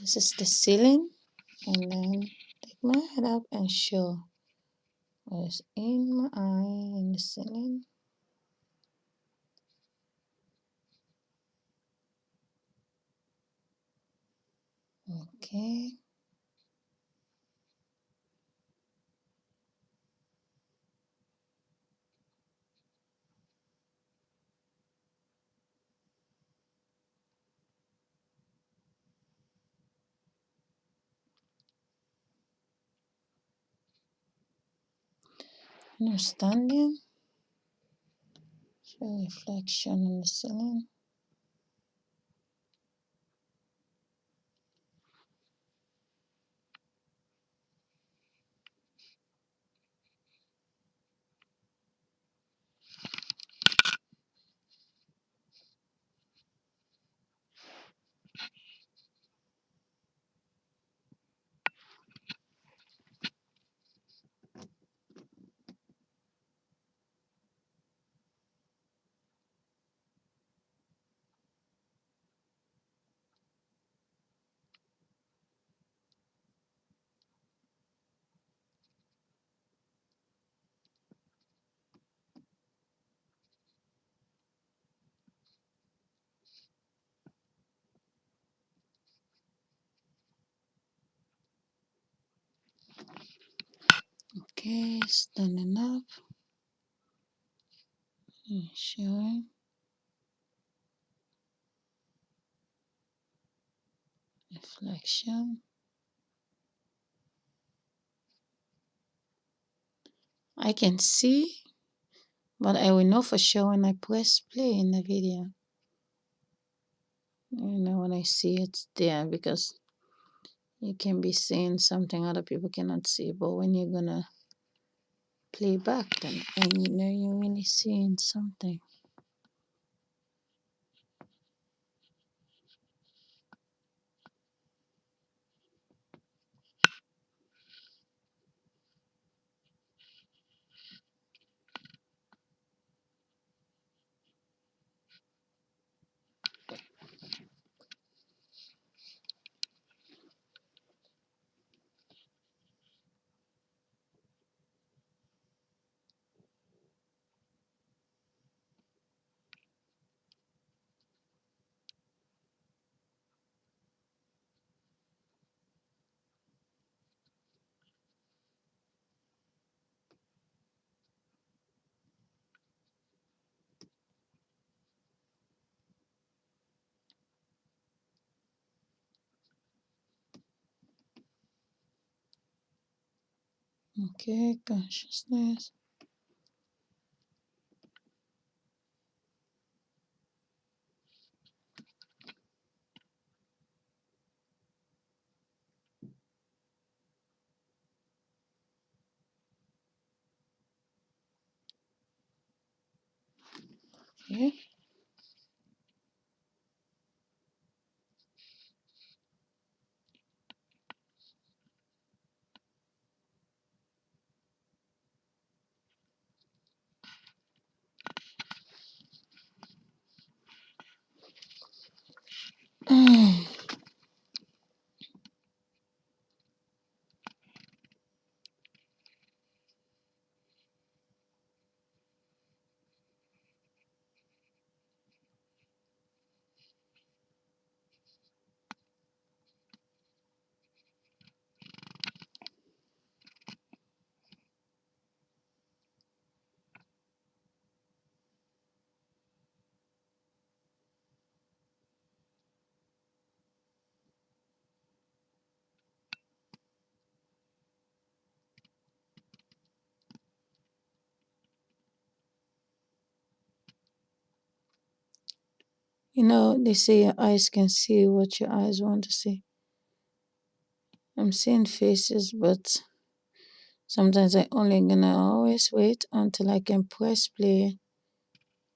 This is the ceiling, and then take my head up and show what is in my eye in the ceiling. Okay. Now standing, show reflection in the ceiling. Okay, standing up and showing reflection. I can see, but I will know for sure when I press play in the video. You know, when I see it's there, because you can be seeing something other people cannot see, but when you're gonna play back, then and you know you're really seeing something. Okay, consciousness. Okay. You know, they say your eyes can see what your eyes want to see. I'm seeing faces, but sometimes I only gonna always wait until I can press play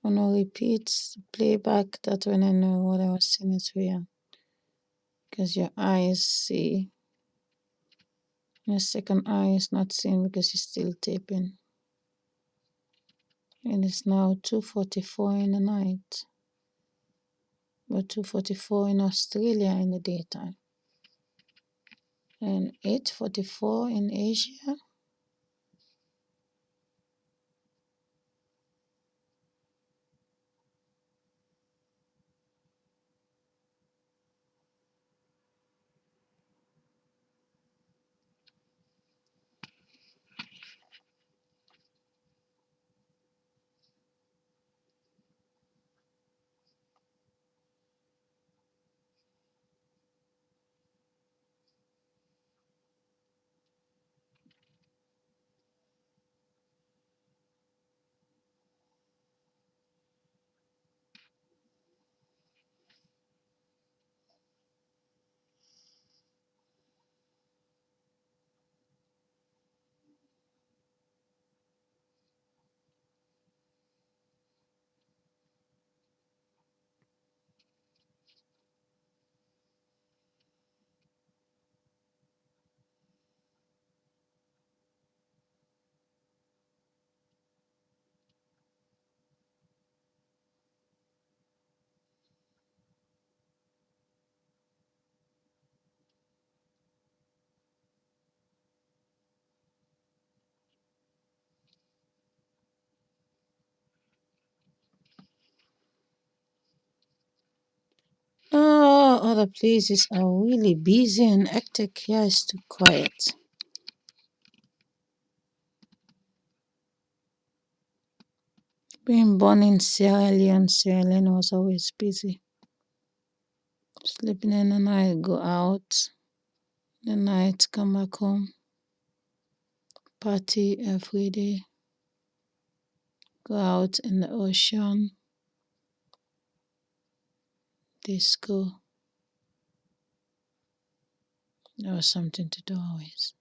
and I'll repeat playback. That when I know what I was seeing is real. Because your eyes see, your second eye is not seeing because you're still taping. It is now 2:44 in the night, but 2:44 in Australia in the daytime. and 8:44 in Asia. Other places are really busy and hectic. Here is too quiet. Being born in Sierra Leone was always busy. Sleeping in the night, go out. The night, come back home. Party every day. Go out in the ocean. Disco. There was something to do always.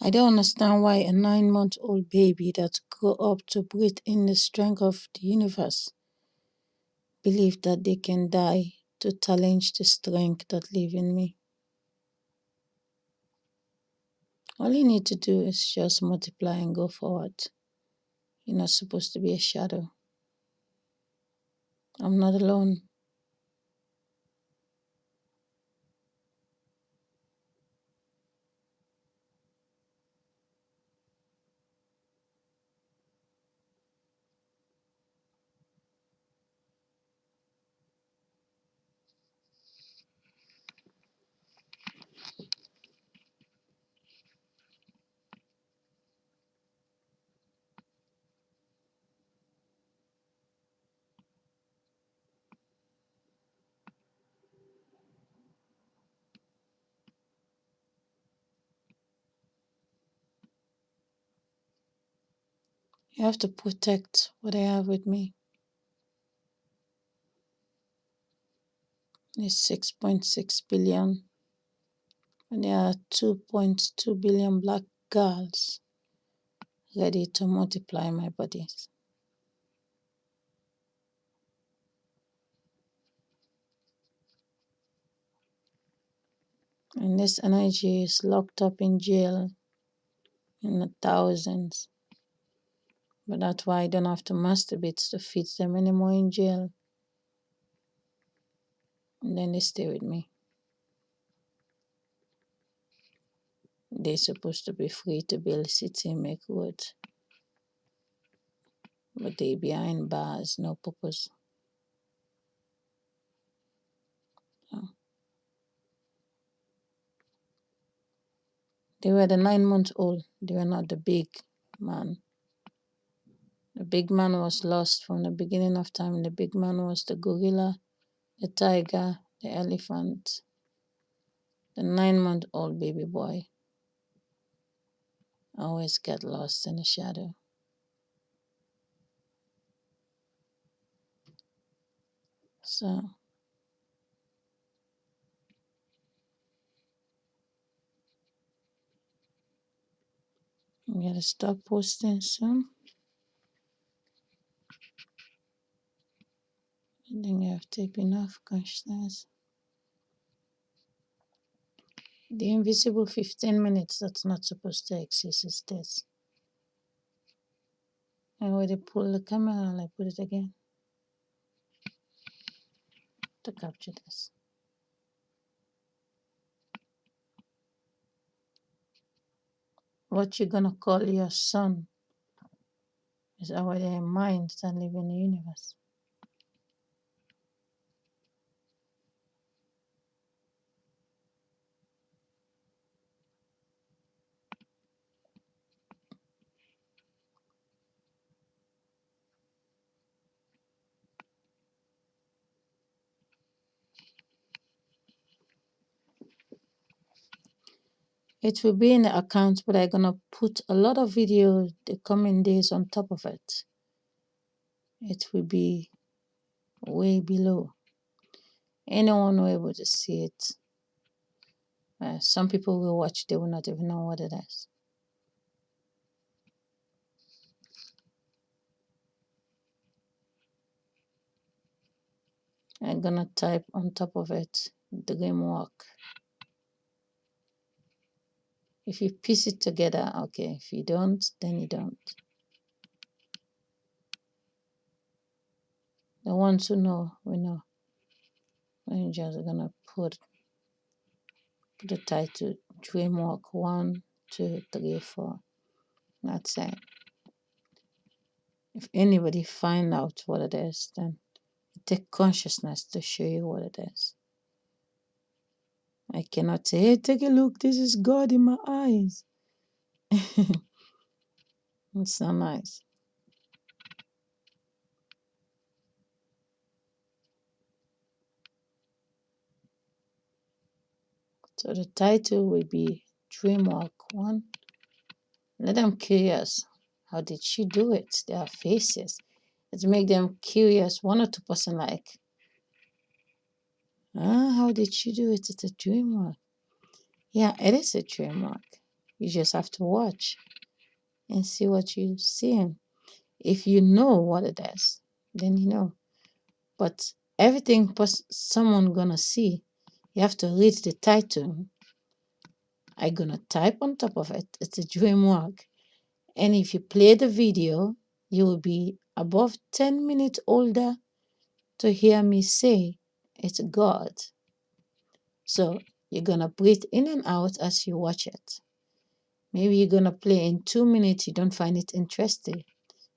I don't understand why a 9-month-old baby that grew up to breathe in the strength of the universe believe that they can die to challenge the strength that live in me. All you need to do is just multiply and go forward. You're not supposed to be a shadow. I'm not alone. You have to protect what I have with me. It's 6.6 billion, and there are 2.2 billion black girls ready to multiply my body. And this energy is locked up in jail in the thousands. But that's why I don't have to masturbate to feed them anymore in jail. And then they stay with me. They're supposed to be free to build city, make roads. But they behind bars, no purpose. So they were the 9 months old. They were not the big man. The big man was lost from the beginning of time. The big man was the gorilla, the tiger, the elephant, the 9 month old baby boy. Always get lost in the shadow. So I'm gonna stop posting soon. I think I've taken enough consciousness. The invisible 15 minutes that's not supposed to exist is this. I already pull the camera and I put it again to capture this. What you're gonna call your son is already a mind that live in the universe. It will be in the account, but I'm gonna put a lot of videos the coming days on top of it. It will be way below. Anyone will be able to see it. Some people will watch, they will not even know what it is. I'm gonna type on top of it Dream Walk. If you piece it together, okay. If you don't, then you don't. The ones who know, we know. I'm just gonna put the title Dream Walk 1, 2, 3, 4. That's it. If anybody find out what it is, then take consciousness to show you what it is. I cannot say, hey, take a look, this is God in my eyes. It's so nice. So the title will be Dream Walk 1. Let them curious. How did she do it? Their faces. It make them curious. 1 or 2% like, how did she do it? It's a dream walk. Yeah, it is a dream walk. You just have to watch and see what you're seeing. If you know what it is, then you know. But everything someone gonna see, you have to read the title. I gonna type on top of it. It's a dream walk. And if you play the video, you will be above 10 minutes older to hear me say it's God. So you're gonna breathe in and out as you watch it. Maybe you're gonna play in 2 minutes, you don't find it interesting.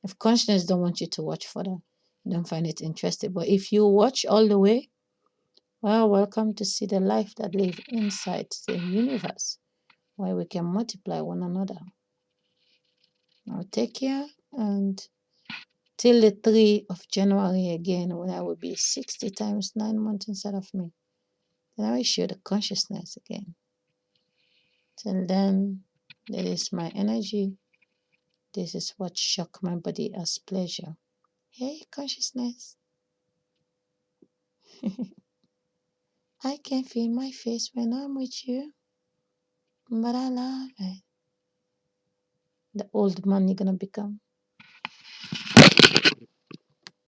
If consciousness don't want you to watch further, you don't find it interesting. But if you watch all the way, well, welcome to see the life that lives inside the universe, where we can multiply one another. Now take care, and till the 3rd of January again, when I will be 60 times 9 months inside of me. Then I will show the consciousness again. Till then, that is my energy. This is what shock my body as pleasure. Hey, consciousness. I can feel my face when I'm with you, but I love it. the old money gonna become.